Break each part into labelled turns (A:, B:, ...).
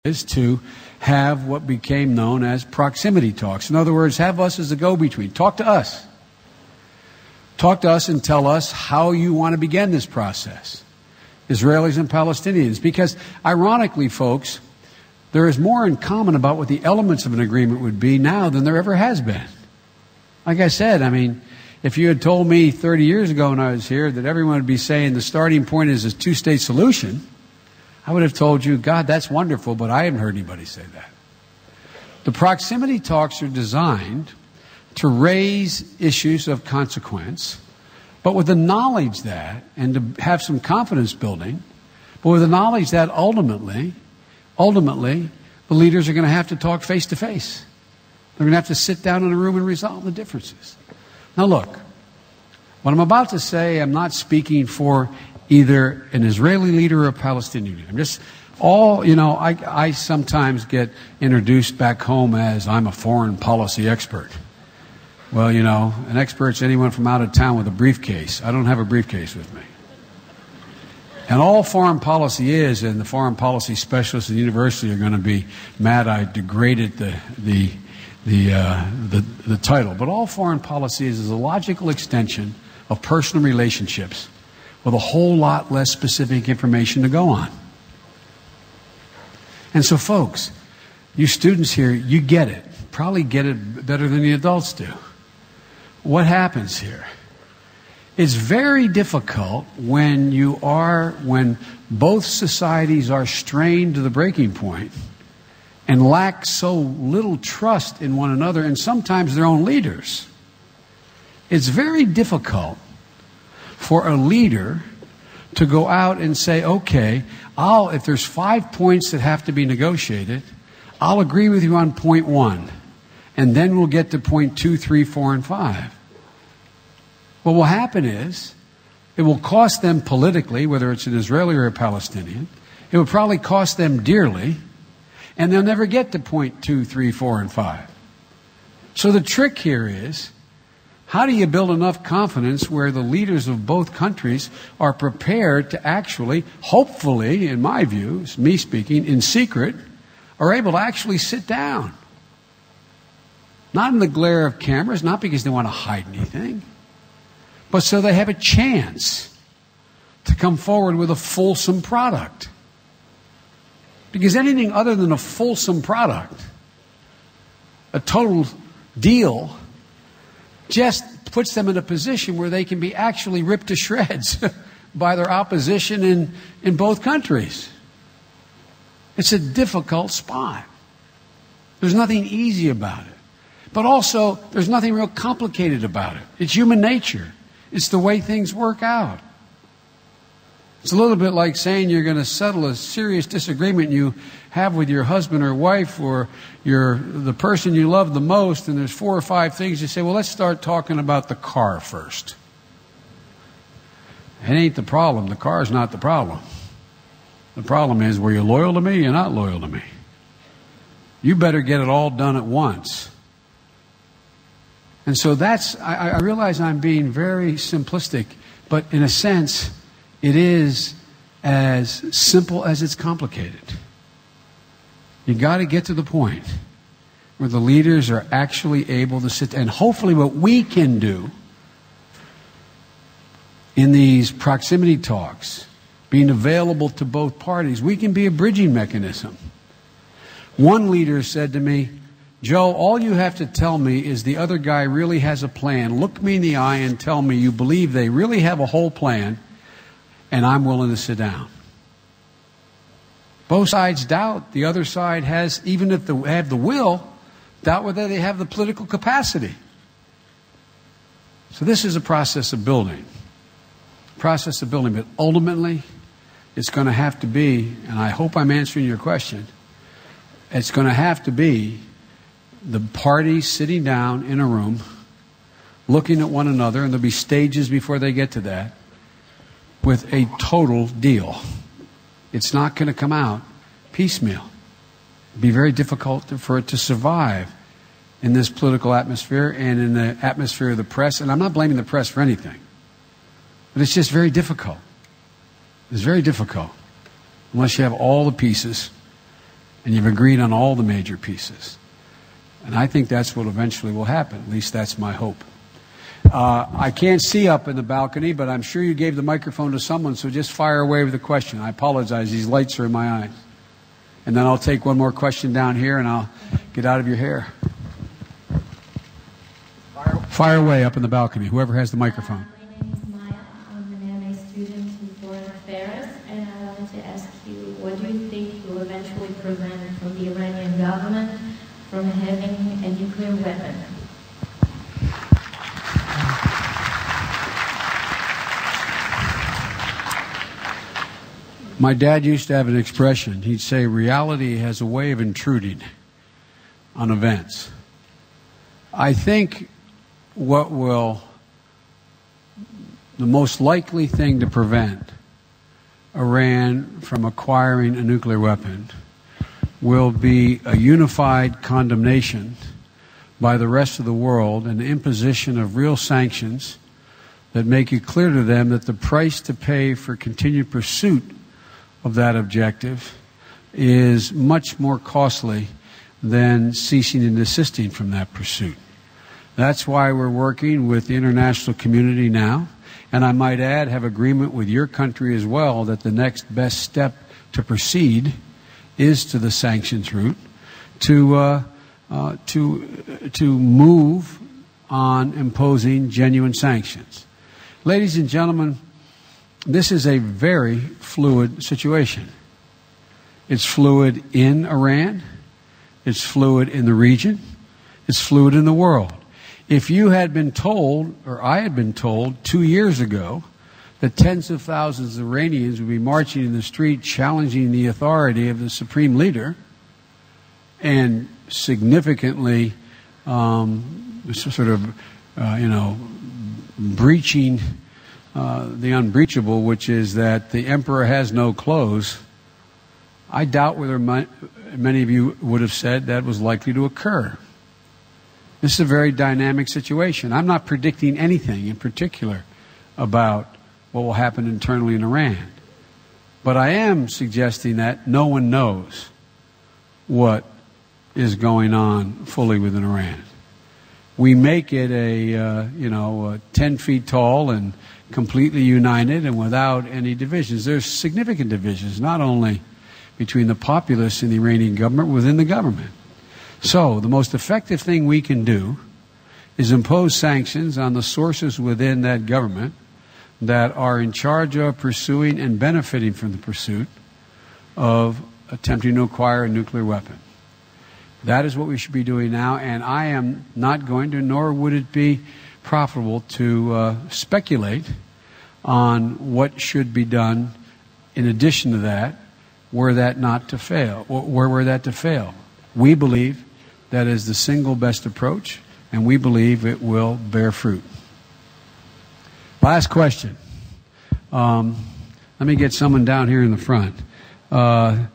A: is to have what became known as proximity talks. In other words, have us as a go-between. Talk to us. Talk to us and tell us how you want to begin this process, Israelis and Palestinians. Because, ironically, folks, there is more in common about what the elements of an agreement would be now than there ever has been. Like I said, if you had told me 30 years ago when I was here that everyone would be saying the starting point is a two-state solution, I would have told you, God, that's wonderful, but I haven't heard anybody say that. The proximity talks are designed to raise issues of consequence, but with the knowledge that, and to have some confidence building, but with the knowledge that ultimately, the leaders are going to have to talk face to face. They're going to have to sit down in a room and resolve the differences. Now look, what I'm about to say, I'm not speaking for either an Israeli leader or a Palestinian leader. I sometimes get introduced back home as I'm a foreign policy expert. Well, an expert's anyone from out of town with a briefcase. I don't have a briefcase with me. And all foreign policy is, and the foreign policy specialists at the university are going to be mad I degraded the title. But all foreign policy is a logical extension of personal relationships with a whole lot less specific information to go on. And so, folks, you students here, you get it. Probably get it better than the adults do. What happens here? It's very difficult when both societies are strained to the breaking point and lack so little trust in one another and sometimes their own leaders. It's very difficult for a leader to go out and say, okay, if there's 5 points that have to be negotiated, I'll agree with you on point 1, and then we'll get to point 2, 3, 4, and 5. What will happen is, it will cost them politically, whether it's an Israeli or a Palestinian, it will probably cost them dearly, and they'll never get to point 2, 3, 4, and 5. So the trick here is, how do you build enough confidence where the leaders of both countries are prepared to actually, hopefully, in my view, me speaking, in secret, are able to actually sit down? Not in the glare of cameras, not because they want to hide anything, but so they have a chance to come forward with a fulsome product. Because anything other than a fulsome product, a total deal, just puts them in a position where they can be actually ripped to shreds by their opposition in both countries. It's a difficult spot. There's nothing easy about it. But also, there's nothing real complicated about it. It's human nature. It's the way things work out. It's a little bit like saying you're going to settle a serious disagreement you have with your husband or wife or the person you love the most, and there's 4 or 5 things you say, well, let's start talking about the car first. It ain't the problem. The car's not the problem. The problem is, were you loyal to me or you're not loyal to me? You better get it all done at once. And so I realize I'm being very simplistic, but in a sense, it is as simple as it's complicated. You got to get to the point where the leaders are actually able to sit, and hopefully what we can do in these proximity talks, being available to both parties, we can be a bridging mechanism. One leader said to me, Joe, all you have to tell me is the other guy really has a plan. Look me in the eye and tell me you believe they really have a whole plan, and I'm willing to sit down. Both sides doubt. The other side has, even if they have the will, doubt whether they have the political capacity. So this is a process of building. But ultimately, it's going to have to be, and I hope I'm answering your question, it's going to have to be the parties sitting down in a room, looking at one another, and there'll be stages before they get to that, with a total deal. It's not going to come out piecemeal. It'd be very difficult for it to survive in this political atmosphere and in the atmosphere of the press. And I'm not blaming the press for anything. But it's just very difficult. It's very difficult unless you have all the pieces And you've agreed on all the major pieces. And I think that's what eventually will happen. At least that's my hope. I can't see up in the balcony, but I'm sure you gave the microphone to someone, so just fire away with a question. I apologize. These lights are in my eyes. And then I'll take one more question down here, and I'll get out of your hair. Fire away up in the balcony, whoever has the microphone.
B: My name is Maya. I'm an MA student in Foreign Affairs, and I wanted to ask you, what do you think will eventually prevent from the Iranian government from having a nuclear weapon?
A: My dad used to have an expression. He'd say, reality has a way of intruding on events. I think the most likely thing to prevent Iran from acquiring a nuclear weapon will be a unified condemnation by the rest of the world and the imposition of real sanctions that make it clear to them that the price to pay for continued pursuit of that objective is much more costly than ceasing and desisting from that pursuit. That's why we're working with the international community now, and I might add, have agreement with your country as well that the next best step to proceed is to the sanctions route, to move on imposing genuine sanctions. Ladies and gentlemen, this is a very fluid situation. It's fluid in Iran. It's fluid in the region. It's fluid in the world. If you had been told, or I had been told 2 years ago, that tens of thousands of Iranians would be marching in the street challenging the authority of the supreme leader and significantly breaching the unbreachable, which is that the emperor has no clothes, I doubt whether many of you would have said that was likely to occur. This is a very dynamic situation. I'm not predicting anything in particular about what will happen internally in Iran. But I am suggesting that no one knows what is going on fully within Iran. We make it 10 feet tall and completely united and without any divisions. There's significant divisions, not only between the populace and the Iranian government, within the government. So the most effective thing we can do is impose sanctions on the sources within that government that are in charge of pursuing and benefiting from the pursuit of attempting to acquire a nuclear weapon. That is what we should be doing now, and I am not going to, nor would it be profitable to speculate on what should be done in addition to that, were that to fail. We believe that is the single best approach, and we believe it will bear fruit. Last question. Let me get someone down here in the front. The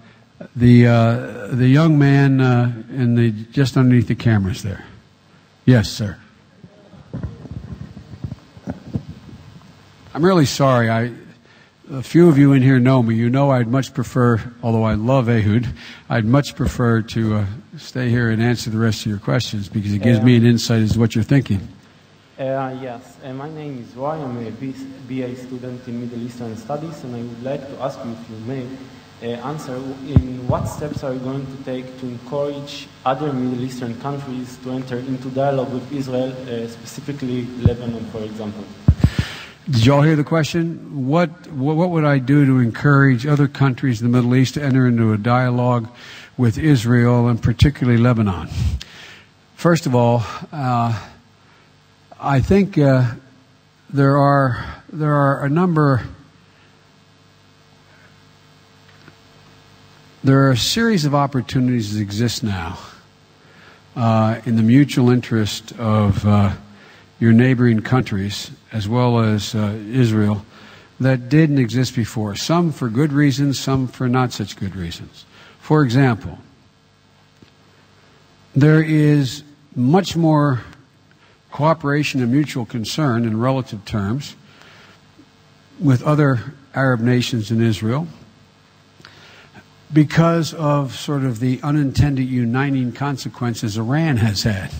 A: young man just underneath the cameras there. Yes, sir. I'm really sorry. A few of you in here know me. You know I'd much prefer, although I love Ehud, I'd much prefer to stay here and answer the rest of your questions because it gives me an insight as to what you're thinking.
C: Yes, my name is Roy. I'm a BA student in Middle Eastern Studies, and I would like to ask you, if you may, answer in what steps are you going to take to encourage other Middle Eastern countries to enter into dialogue with Israel, specifically Lebanon, for example?
A: Did you all hear the question? What would I do to encourage other countries in the Middle East to enter into a dialogue with Israel, and particularly Lebanon? First of all, I think there are a series of opportunities that exist now in the mutual interest of your neighboring countries, as well as Israel, that didn't exist before. Some for good reasons, some for not such good reasons. For example, there is much more cooperation and mutual concern in relative terms with other Arab nations in Israel. because of sort of the unintended uniting consequences Iran has had.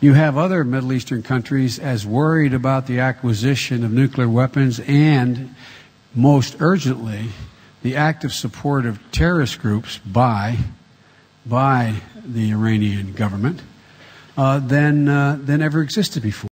A: You have other Middle Eastern countries as worried about the acquisition of nuclear weapons and, most urgently, the active support of terrorist groups by the Iranian government than ever existed before.